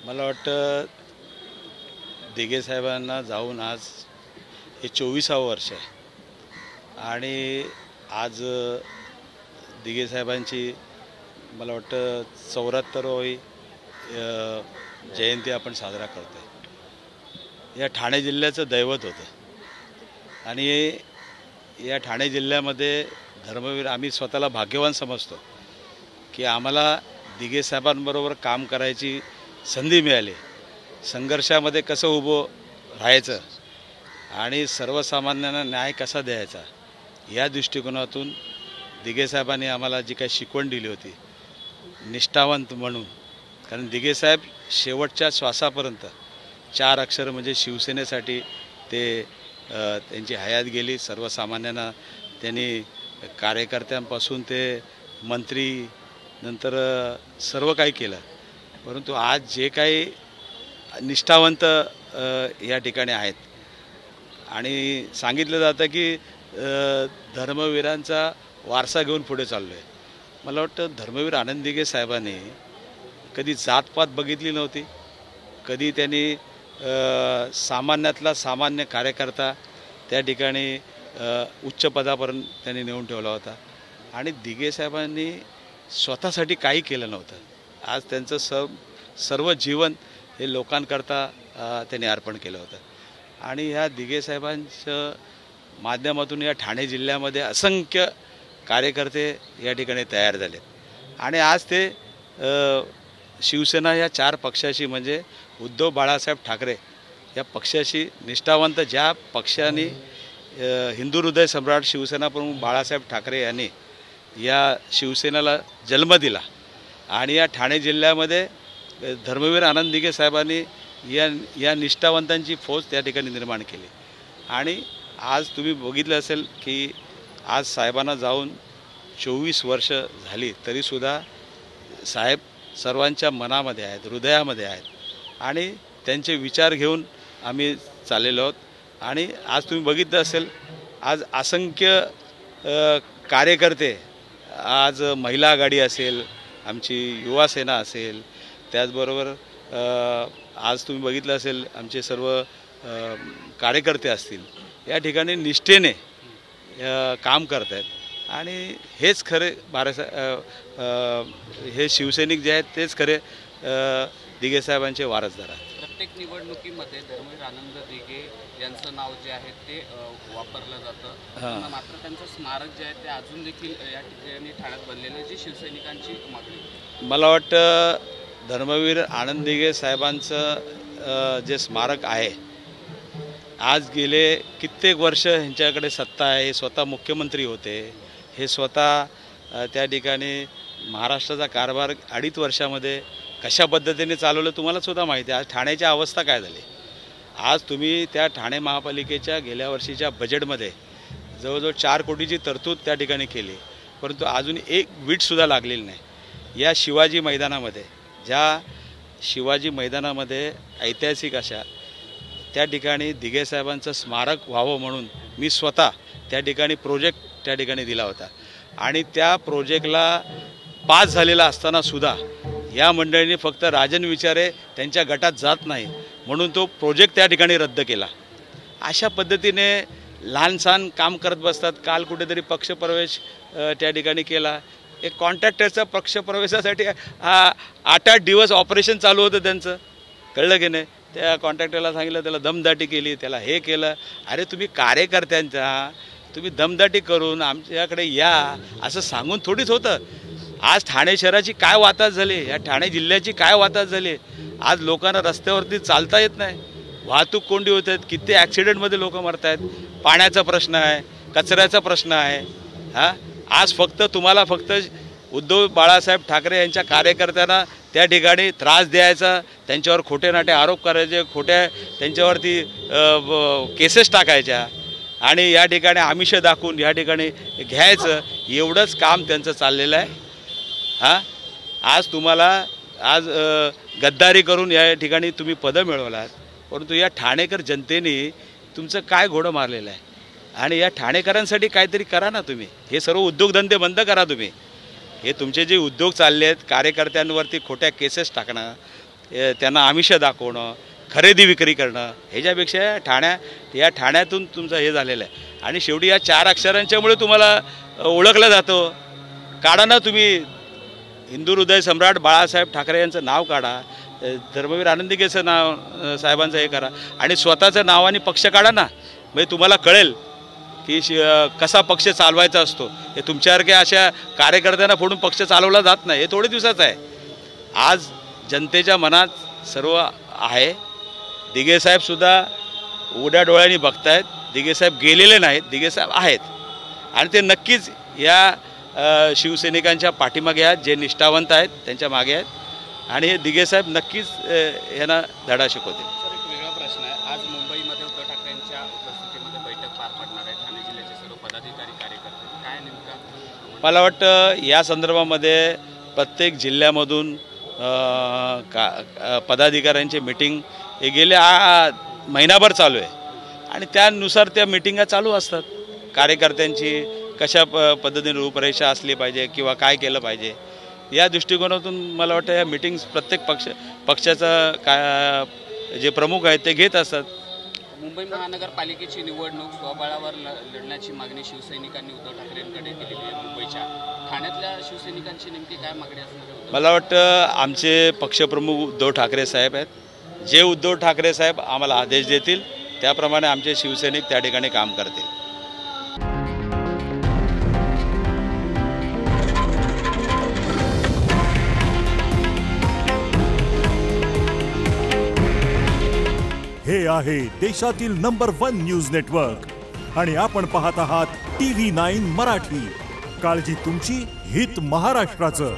मला वाटतं दिघे साहेबांना जाऊन आज हे 24वे वर्ष आहे आणि आज दिघे साहेबांची मला वाटतं 74वी जयंती आपण साजरा करतोय। या ठाणे जिल्ह्याचं दैवत होतं आणि या ठाणे जिल्ह्यामध्ये धर्मवीर आम्ही स्वतःला भाग्यवान समजतो की आम्हाला दिघे साहेबांबरोबर काम करायची संधी मिळाली। संघर्षामध्ये कसं उभं राहायचं आणि सर्वसामान्यांना न्याय कसा द्यायचा या दृष्टिकोनातून दिघे साहेबांनी आम्हाला जी काही शिकवण दिली होती निष्ठावंत म्हणून, कारण दिघे साहेब शेवटच्या श्वासापर्यंत 4 अक्षर म्हणजे शिवसेनेसाठी ते त्यांची हयात गेली। सर्वसामान्यांना त्यांनी कार्यकर्त्यांपासून ते मंत्री नंतर सर्व काही केलं, परंतु आज जे काही निष्ठावंत या ठिकाणी आहेत आणि सांगितलं जातं की धर्मवीरांचा वारसा घेऊन पुढे चाललो आहे। मला वाटतं धर्मवीर आनंद दिघे साहेबांनी कधी जातपात बघितली नव्हती, कधी त्यांनी सामान्यातला सामान्य कार्यकर्ता त्या ठिकाणी उच्च पदापर्यंत त्यांनी नेऊन ठेवला होता आणि दिघे साहेबांनी स्वतःसाठी काही केलं नव्हतं। आज त्यांचं सर्व जीवन हे लोकांकरता त्यांनी अर्पण केलं होतं आणि ह्या दिघे साहेबांच्या माध्यमातून या ठाणे जिल्ह्यामध्ये असंख्य कार्यकर्ते या ठिकाणी तयार झाले आणि आज ते शिवसेना या 4 पक्षाशी म्हणजे उद्धव बाळासाहेब ठाकरे या पक्षाशी निष्ठावंत, ज्या पक्षाने हिंदू हृदय सम्राट शिवसेना प्रमुख बाळासाहेब ठाकरे यांनी या शिवसेनेला जन्म दिला आणि या ठाणे जिल्ह्यामध्ये धर्मवीर आनंद दिघे साहेबांनी या निष्ठावंतांची फौज त्या ठिकाणी निर्माण केली आणि आज तुम्ही बघितलं असेल की आज साहेबांना जाऊन 24 वर्ष झाली तरीसुद्धा साहेब सर्वांच्या मनामध्ये आहेत, हृदयामध्ये आहेत आणि त्यांचे विचार घेऊन आम्ही चाललेलो आहोत। आणि आज तुम्ही बघितलं असेल आज असंख्य कार्यकर्ते, आज महिला आघाडी असेल, आमची युवा सेना असेल, त्याचबरोबर आज तुम्ही बघितलं असेल आमचे सर्व कार्यकर्ते असतील, या ठिकाणी निष्ठेने काम करत आहेत आणि हेच खरे हे शिवसैनिक जे आहेत तेच खरे दिघे साहेबांचे वारसदार आहेत। प्रत्येक निवडणुकीमध्ये धर्मवीर आनंद दिघे यांचं नाव जे आहे ते वापरलं जातं, मात्र त्यांचं स्मारक जे आहे ते अजून देखील या ठिकाणी ठाण्यात बनलेलं जे शिवसैनिकांची मागणी। मला वाटतं धर्मवीर आनंद दिघे साहेबांचं जे स्मारक आहे, आज गेले कित्येक वर्ष ह्यांच्याकडे सत्ता आहे, हे स्वतः मुख्यमंत्री होते, हे स्वतः त्या ठिकाणी महाराष्ट्राचा कारभार 2.5 वर्षामध्ये कशा पद्धतीने चालवलं तुम्हाला सुद्धा माहिती आहे। आज ठाण्याची अवस्था काय झाली, आज तुम्ही त्या ठाणे महापालिकेच्या गेल्या वर्षीच्या बजेटमध्ये जवळजवळ 4 कोटीची तरतूद त्या ठिकाणी केली, परंतु अजून एक वीटसुद्धा लागलेली नाही। या शिवाजी मैदानामध्ये, ज्या शिवाजी मैदानामध्ये ऐतिहासिक अशा त्या ठिकाणी दिघे साहेबांचं स्मारक व्हावं म्हणून मी स्वतः त्या ठिकाणी प्रोजेक्ट त्या ठिकाणी दिला होता आणि त्या प्रोजेक्टला पास झालेला असतानासुद्धा या मंडळींनी फक्त राजन विचारे त्यांच्या गटात जात नाही म्हणून तो प्रोजेक्ट त्या ठिकाणी रद्द केला। अशा पद्धतीने लहानसहान काम करत बसतात। काल कुठेतरी पक्षप्रवेश त्या ठिकाणी केला, एक कॉन्ट्रॅक्टरचा पक्षप्रवेशासाठी 8-8 दिवस ऑपरेशन चालू होतं त्यांचं, कळलं की नाही। त्या कॉन्ट्रॅक्टरला सांगितलं, त्याला दमदाटी केली, त्याला हे केलं। अरे तुम्ही कार्यकर्त्यांचा तुम्ही दमदाटी करून आमच्याकडे या असं सांगून थोडीच होतं। आज ठाणे शहराची काय वाताहत झाली, या ठाणे जिल्ह्याची काय वाताहत झाली। आज लोकांना रस्त्यावरती चालता येत नाही, वाहतूक कोंडी होत आहेत, किती ॲक्सिडेंटमध्ये लोक मरत आहेत, पाण्याचा प्रश्न आहे, कचऱ्याचा प्रश्न आहे। आज तुम्हाला फक्त उद्धव बाळासाहेब ठाकरे यांच्या कार्यकर्त्यांना त्या ठिकाणी त्रास द्यायचा, त्यांच्यावर खोटे नाटे आरोप करायचे, खोट्या त्यांच्यावरती केसेस टाकायच्या आणि या ठिकाणी आमिष दाखवून या ठिकाणी घ्यायचं, एवढंच काम त्यांचं चाललेलं आहे। आज तुम्हाला आज गद्दारी करून या ठिकाणी तुम्ही पदं मिळवलात, परंतु या ठाणेकर जनतेने तुमचं काय घोडं मारलेलं आहे आणि या ठाणेकरांसाठी काहीतरी करा ना तुम्ही। हे सर्व उद्योगधंदे बंद करा तुम्ही। हे तुमचे जे उद्योग चालले आहेत, कार्यकर्त्यांवरती खोट्या केसेस टाकणं, त्यांना आमिष दाखवणं, खरेदी विक्री करणं, ह्याच्यापेक्षा या ठाण्यातून तुमचं हे झालेलं आहे. आणि शेवटी या 4 अक्षरांच्यामुळे तुम्हाला ओळखलं जातं. काढा ना तुम्ही हिंदू हृदय सम्राट बाळासाहेब ठाकरे यांचं नाव काढा, धर्मवीर आनंदीकेचं नाव साहेबांचं हे करा आणि स्वतःचं नाव आणि पक्ष काढा ना. म्हणजे तुम्हाला कळेल की कसा पक्ष चालवायचा असतो. हे तुमच्यासारख्या अशा कार्यकर्त्यांना फोडून पक्ष चालवला जात नाही. हे थोडे दिवसाचं आहे. आज जनतेच्या मनात सर्व आहे. दिघेसाहेबसुद्धा उघड्या डोळ्यांनी बघतायत. दिघेसाहेब गेलेले नाहीत, दिघेसाहेब आहेत आणि ते नक्कीच या शिवसैनिकांच्या पाठीमागे आहेत. जे निष्ठावंत आहेत त्यांच्या मागे आहेत आणि हे दिघेसाहेब नक्कीच यांना धडा शिकवतील. सर, एक वेगळा प्रश्न आहे. आज मुंबईमध्ये उद्धव ठाकरेंच्या उपस्थितीमध्ये बैठक पार पडणार आहे. ठाणे जिल्ह्याचे सर्व पदाधिकारी कार्यकर्ते काय नेमका? मला वाटतं या संदर्भामध्ये प्रत्येक जिल्ह्यामधून पदाधिकाऱ्यांची मीटिंग हे गेले महिनाभर चालू आहे आणि त्यानुसार त्या मिटिंगा चालू असतात. कार्यकर्त्यांची कशा पद्धतीने रूपरेषा असली पाहिजे किंवा काय केलं पाहिजे या दृष्टिकोनातून मला वाटतं या मीटिंग्स प्रत्येक पक्षाचा जे प्रमुख आहेत ते घेत असतात. मुंबई महानगरपालिकेची निवडणूक स्वबळावर लढण्याची मागणी शिवसैनिकांनी उद्धव ठाकरेंकडे केलेली आहे. मुंबईच्या ठाण्यातल्या शिवसैनिकांची नेमकी काय मागणी असणार आहे? मला वाटतं आमचे पक्षप्रमुख उद्धव ठाकरे साहेब आहेत. जे उद्धव ठाकरे साहेब आम्हाला आदेश देतील त्याप्रमाणे आमचे शिवसैनिक त्या ठिकाणी काम करतील. हे आहे देशातील नंबर 1 न्यूज नेटवर्क आणि आपण पाहत आहात TV9 मराठी. काळजी तुमची, हित महाराष्ट्राचं.